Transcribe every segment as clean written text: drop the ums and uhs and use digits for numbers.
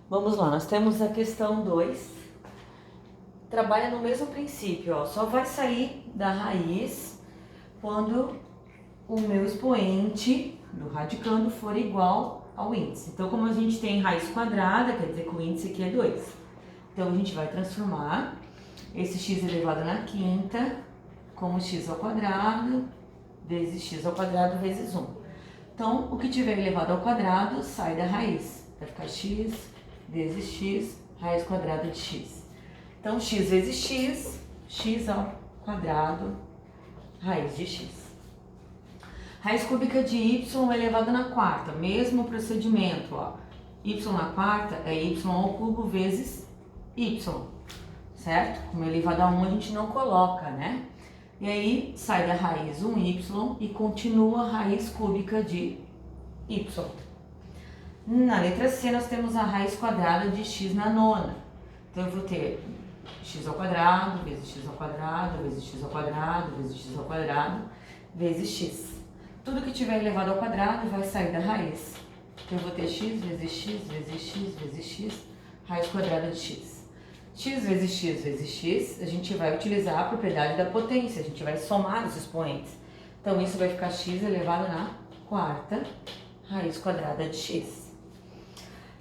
Vamos lá, nós temos a questão 2. Trabalha no mesmo princípio, ó. Só vai sair da raiz quando o meu expoente do radicando for igual ao índice. Então, como a gente tem raiz quadrada, quer dizer que o índice aqui é 2. Então, a gente vai transformar esse x elevado na quinta como x ao quadrado vezes x ao quadrado vezes 1. Então, o que tiver elevado ao quadrado sai da raiz. Vai ficar x vezes x, raiz quadrada de x. Então, x vezes x, x ao quadrado, raiz de x. Raiz cúbica de y elevado na quarta, mesmo procedimento, ó. Y na quarta é y ao cubo vezes y, certo? Como é elevado a 1, a gente não coloca, né? E aí, sai da raiz 1y e continua a raiz cúbica de y. Na letra C, nós temos a raiz quadrada de x na nona. Então, eu vou ter x ao quadrado, vezes x ao quadrado, vezes x ao quadrado, vezes x ao quadrado, vezes x. Tudo que tiver elevado ao quadrado vai sair da raiz. Então, eu vou ter x vezes x, vezes x, vezes x, raiz quadrada de x. X vezes x vezes x, a gente vai utilizar a propriedade da potência, a gente vai somar os expoentes. Então, isso vai ficar x elevado na quarta, raiz quadrada de x.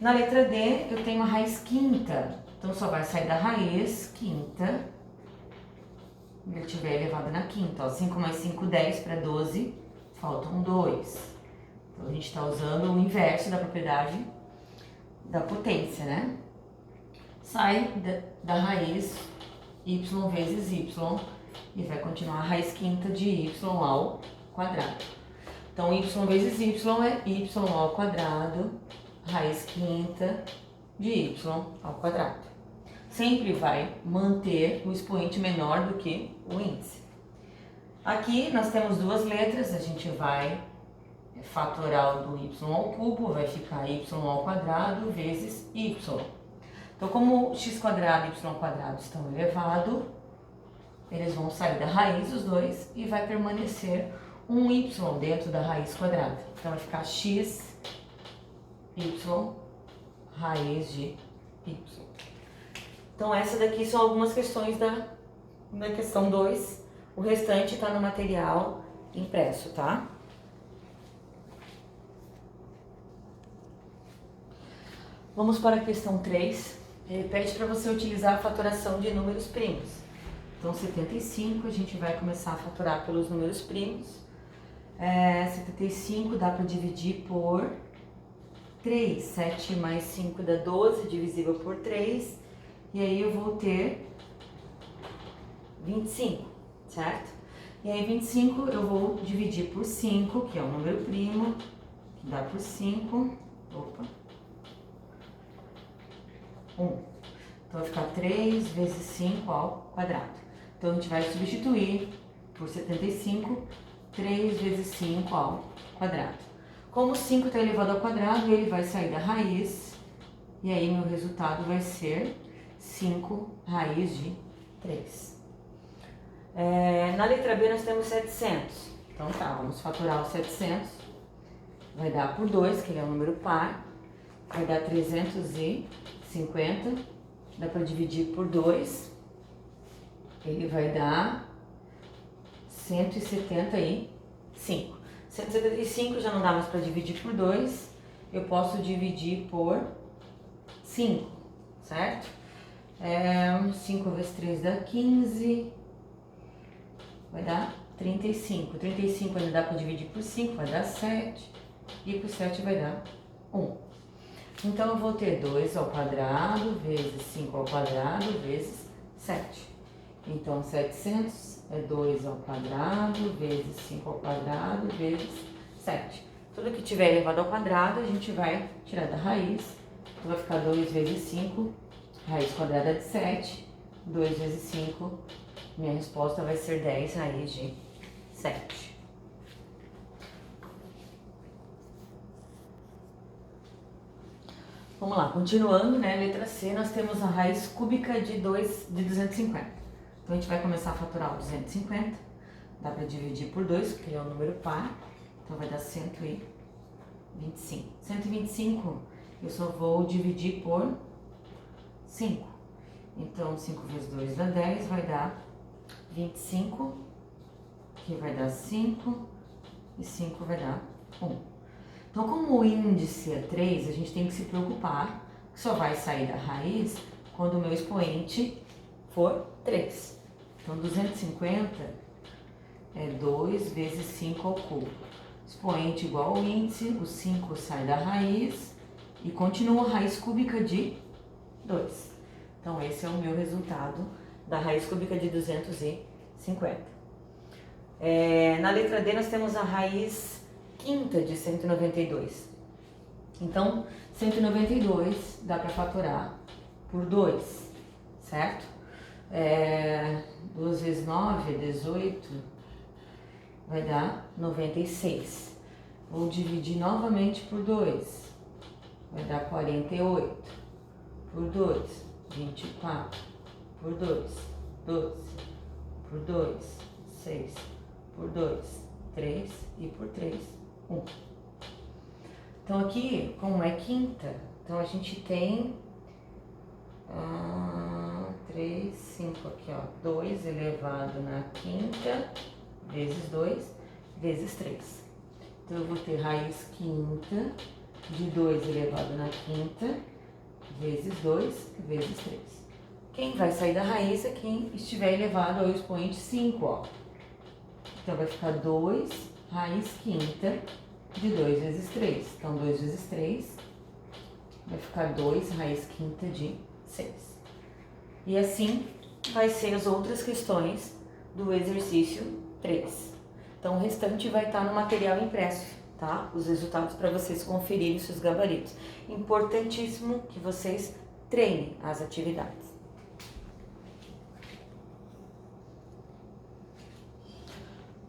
Na letra D, eu tenho a raiz quinta. Então, só vai sair da raiz quinta, se ele estiver elevado na quinta. Ó, 5 mais 5, 10 para 12, faltam 2. Então, a gente está usando o inverso da propriedade da potência, né? Sai da raiz y vezes y e vai continuar a raiz quinta de y ao quadrado. Então, y vezes y é y ao quadrado, raiz quinta de y ao quadrado. Sempre vai manter o expoente menor do que o índice. Aqui nós temos duas letras, a gente vai fatorar o do y ao cubo, vai ficar y ao quadrado vezes y. Então, como x quadrado e y quadrado estão elevados, eles vão sair da raiz os dois e vai permanecer um y dentro da raiz quadrada. Então, vai ficar x, y, raiz de y. Então, essas daqui são algumas questões da questão 2. O restante está no material impresso, tá? Vamos para a questão 3. Ele pede para você utilizar a fatoração de números primos. Então, 75, a gente vai começar a fatorar pelos números primos. 75 dá para dividir por 3. 7 mais 5 dá 12, divisível por 3. E aí eu vou ter 25, certo? E aí 25 eu vou dividir por 5, que é um número primo, que dá por 5. Opa. 1. Então, vai ficar 3 vezes 5 ao quadrado. Então, a gente vai substituir por 75, 3 vezes 5 ao quadrado. Como 5 está elevado ao quadrado, ele vai sair da raiz. E aí, meu resultado vai ser 5 raiz de 3. Na letra B, nós temos 700. Então, tá, vamos fatorar os 700. Vai dar por 2, que ele é um número par. Vai dar 350. Dá para dividir por 2. Ele vai dar 175. 175 já não dá mais para dividir por 2. Eu posso dividir por 5, certo? 5 vezes 3 dá 15. Vai dar 35. 35 ainda dá para dividir por 5, vai dar 7. E por 7 vai dar 1. Então, eu vou ter 2 ao quadrado vezes 5 ao quadrado vezes 7. Então, 700 é 2 ao quadrado vezes 5 ao quadrado vezes 7. Tudo que tiver elevado ao quadrado, a gente vai tirar da raiz. Então, vai ficar 2 vezes 5, raiz quadrada de 7. 2 vezes 5, minha resposta vai ser 10 raiz de 7. Vamos lá, continuando, né? Letra C, nós temos a raiz cúbica de 250. Então, a gente vai começar a fatorar o 250. Dá para dividir por 2, porque ele é um número par. Então, vai dar 125. 125, eu só vou dividir por 5. Então, 5 vezes 2 dá 10, vai dar 25, que vai dar 5, e 5 vai dar 1. Então, como o índice é 3, a gente tem que se preocupar que só vai sair da raiz quando o meu expoente for 3. Então, 250 é 2 vezes 5 ao cubo. Expoente igual ao índice, o 5 sai da raiz e continua a raiz cúbica de 2. Então, esse é o meu resultado da raiz cúbica de 250. Na letra D, nós temos a raiz quinta de 192. Então, 192 dá para fatorar por 2, certo? 2 vezes 9 é 18, vai dar 96. Vou dividir novamente por 2, vai dar 48. Por 2, 24. Por 2, 12. Por 2, 6. Por 2, 3. E por 3, 1. Então aqui, como é quinta, então a gente tem 3, 5 aqui, ó. 2 elevado na quinta, vezes 2, vezes 3. Então eu vou ter raiz quinta de 2 elevado na quinta, vezes 2, vezes 3. Quem vai sair da raiz é quem estiver elevado ao expoente 5, ó. Então vai ficar 2 raiz quinta de 2 vezes 3. Então 2 vezes 3 vai ficar 2 raiz quinta de 6. E assim vai ser as outras questões do exercício 3. Então o restante vai estar no material impresso, tá? Os resultados para vocês conferirem seus gabaritos. Importantíssimo que vocês treinem as atividades.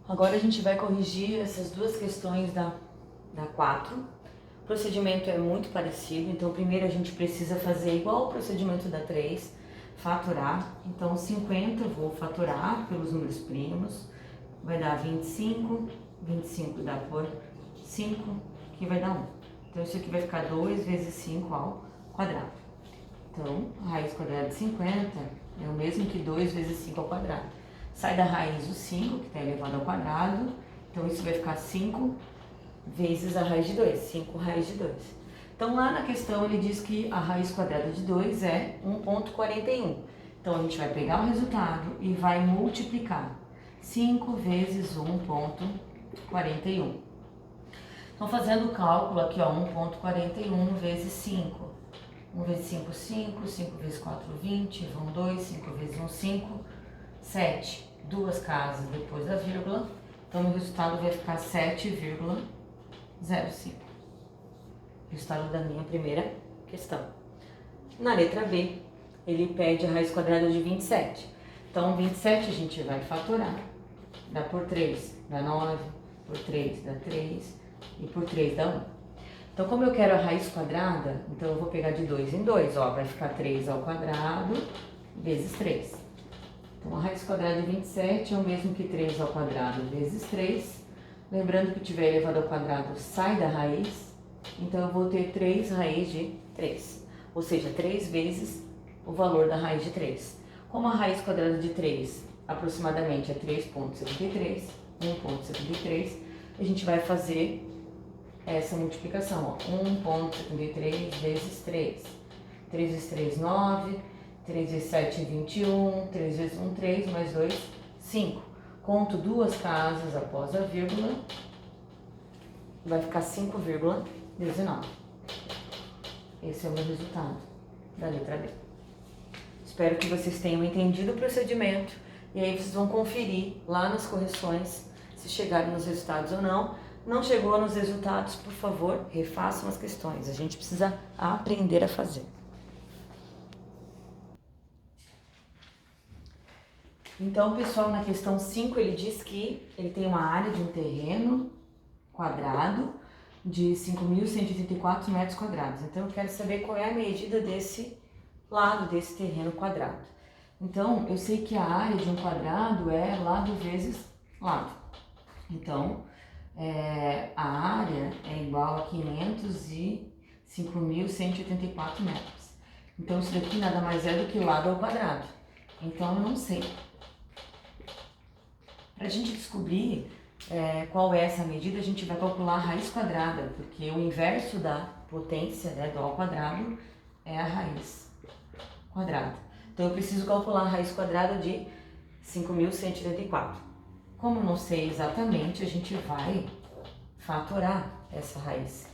Agora a gente vai corrigir essas duas questões da 4. O procedimento é muito parecido, então primeiro a gente precisa fazer igual ao procedimento da 3, fatorar. Então 50 eu vou fatorar pelos números primos, vai dar 25, 25 dá por 5, que vai dar 1. Então isso aqui vai ficar 2 vezes 5 ao quadrado. Então a raiz quadrada de 50 é o mesmo que 2 vezes 5 ao quadrado. Sai da raiz o 5, que está elevado ao quadrado, então isso vai ficar 5 vezes a raiz de 2, 5 raiz de 2. Então lá na questão ele diz que a raiz quadrada de 2 é 1,41. Então a gente vai pegar o resultado e vai multiplicar 5 vezes 1,41. Então fazendo o cálculo aqui, ó, 1,41 vezes 5. 1 vezes 5, 5, 5 vezes 4, 20, vão 2, 5 vezes 1, 5, 7. Duas casas depois da vírgula, então o resultado vai ficar 7,05. Resultado da minha primeira questão. Na letra B, ele pede a raiz quadrada de 27. Então 27 a gente vai fatorar. Dá por 3, dá 9, por 3 dá 3 e por 3 dá 1. Então como eu quero a raiz quadrada, então eu vou pegar de 2 em 2, ó, vai ficar 3 ao quadrado vezes 3. Então, a raiz quadrada de 27 é o mesmo que 3 ao quadrado vezes 3. Lembrando que tiver elevado ao quadrado sai da raiz. Então, eu vou ter 3 raiz de 3. Ou seja, 3 vezes o valor da raiz de 3. Como a raiz quadrada de 3 aproximadamente é 3,73, 1,73, a gente vai fazer essa multiplicação, ó. 1,73 vezes 3. 3 vezes 3, 9. 3 vezes 7, 21, 3 vezes 1, 3, mais 2, 5. Conto duas casas após a vírgula, vai ficar 5,19. Esse é o meu resultado da letra B. Espero que vocês tenham entendido o procedimento e aí vocês vão conferir lá nas correções se chegaram nos resultados ou não. Não chegou nos resultados, por favor, refaçam as questões. A gente precisa aprender a fazer. Então, pessoal, na questão 5, ele diz que ele tem uma área de um terreno quadrado de 5.184 metros quadrados. Então, eu quero saber qual é a medida desse lado, desse terreno quadrado. Então, eu sei que a área de um quadrado é lado vezes lado. Então, a área é igual a 560 5.184 metros. Então, isso daqui nada mais é do que lado ao quadrado. Então, eu não sei. Para a gente descobrir qual é essa medida, a gente vai calcular a raiz quadrada, porque o inverso da potência, né, do ao quadrado é a raiz quadrada. Então, eu preciso calcular a raiz quadrada de 5.184. Como eu não sei exatamente, a gente vai fatorar essa raiz.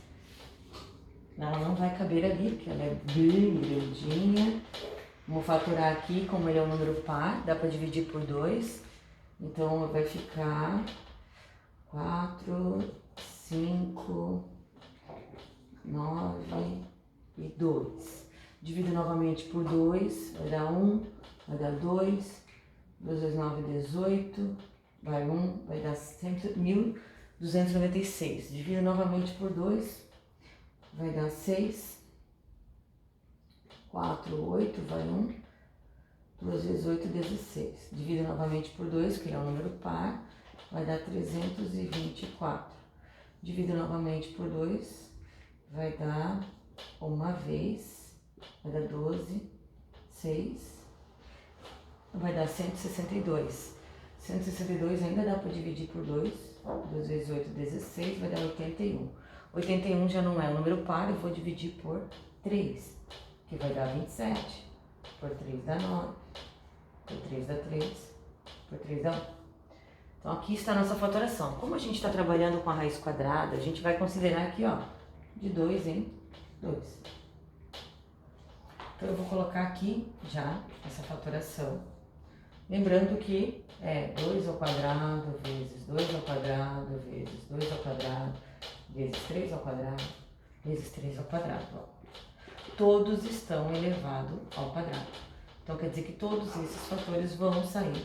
Ela não vai caber ali, porque ela é bem grandinha. Vou fatorar aqui, como ele é um número par, dá para dividir por 2. Então, vai ficar 4, 5, 9 e 2. Divido novamente por 2, vai dar 1, vai dar 2, 2 vezes 9, 18, vai 1, vai dar 1.296. Divido novamente por 2, vai dar 6, 4, 8, vai 1, 2 vezes 8, 16. Divido novamente por 2, que é um número par, vai dar 324. Divido novamente por 2, vai dar uma vez, vai dar 12, 6, vai dar 162. 162 ainda dá para dividir por 2, 2 vezes 8, 16, vai dar 81. 81 já não é um número par, eu vou dividir por 3, que vai dar 27. Por 3 dá 9, por 3 dá 3, por 3 dá 1. Então, aqui está a nossa fatoração. Como a gente está trabalhando com a raiz quadrada, a gente vai considerar aqui, ó, de 2 em 2. Então, eu vou colocar aqui já essa fatoração. Lembrando que é 2 ao quadrado vezes 2 ao quadrado vezes 2 ao quadrado vezes 3 ao quadrado vezes 3 ao quadrado. Ó. Todos estão elevados ao quadrado. Então, quer dizer que todos esses fatores vão sair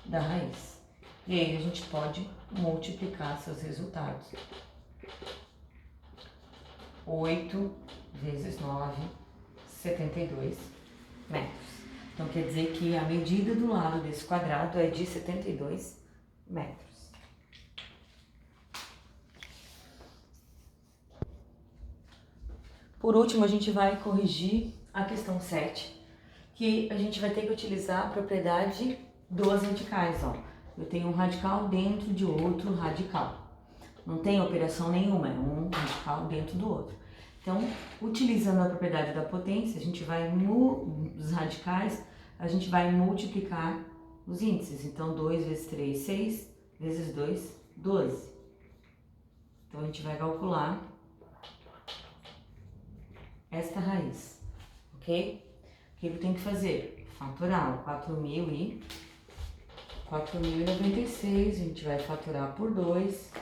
da raiz. E aí, a gente pode multiplicar seus resultados. 8 vezes 9, 72 metros. Então, quer dizer que a medida do lado desse quadrado é de 72 metros. Por último, a gente vai corrigir a questão 7, que a gente vai ter que utilizar a propriedade dos radicais, ó. Eu tenho um radical dentro de outro radical. Não tem operação nenhuma, é um radical dentro do outro. Então, utilizando a propriedade da potência, a gente vai, nos radicais, a gente vai multiplicar os índices. Então, 2 vezes 3, 6, vezes 2, 12. Então, a gente vai calcular esta raiz, ok? O que eu tenho que fazer? Fatorar 4.096, a gente vai fatorar por 2,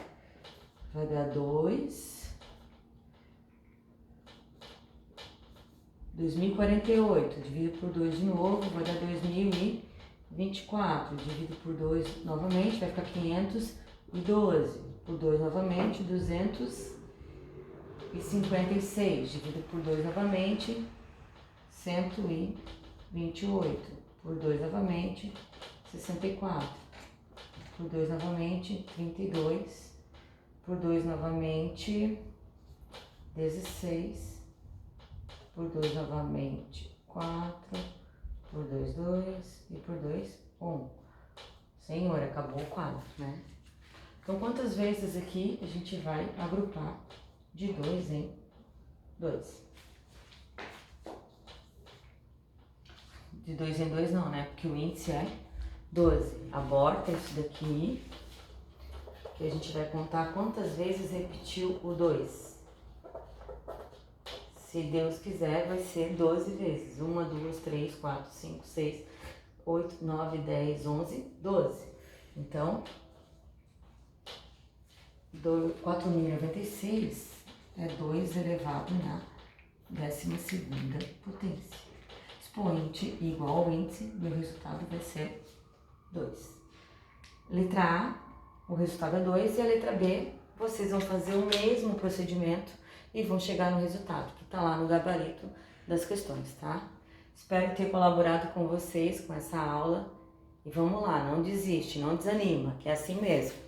vai dar 2.048, divido por 2 de novo, vai dar 2.024, divido por 2 novamente, vai ficar 512, por 2 novamente, 256, divido por 2 novamente, 128, por 2 novamente, 64, por 2 novamente, 32, por 2 novamente, 16, por 2 novamente, 4, por 2, 2 e por 2, 1. Senhor, acabou o quadro, né? Então, quantas vezes aqui a gente vai agrupar de 2 em 2? De 2 em 2 não, né? Porque o índice é 12. Aborta isso daqui, que a gente vai contar quantas vezes repetiu o 2. Se Deus quiser, vai ser 12 vezes. 1, 2, 3, 4, 5, 6, 8, 9, 10, 11, 12. Então, 4.096 é 2 elevado na 12ª potência. Expoente igual ao índice, meu resultado vai ser 2. Letra A, o resultado é 2, e a letra B, vocês vão fazer o mesmo procedimento e vão chegar no resultado, que está lá no gabarito das questões, tá? Espero ter colaborado com vocês com essa aula. E vamos lá, não desiste, não desanima, que é assim mesmo.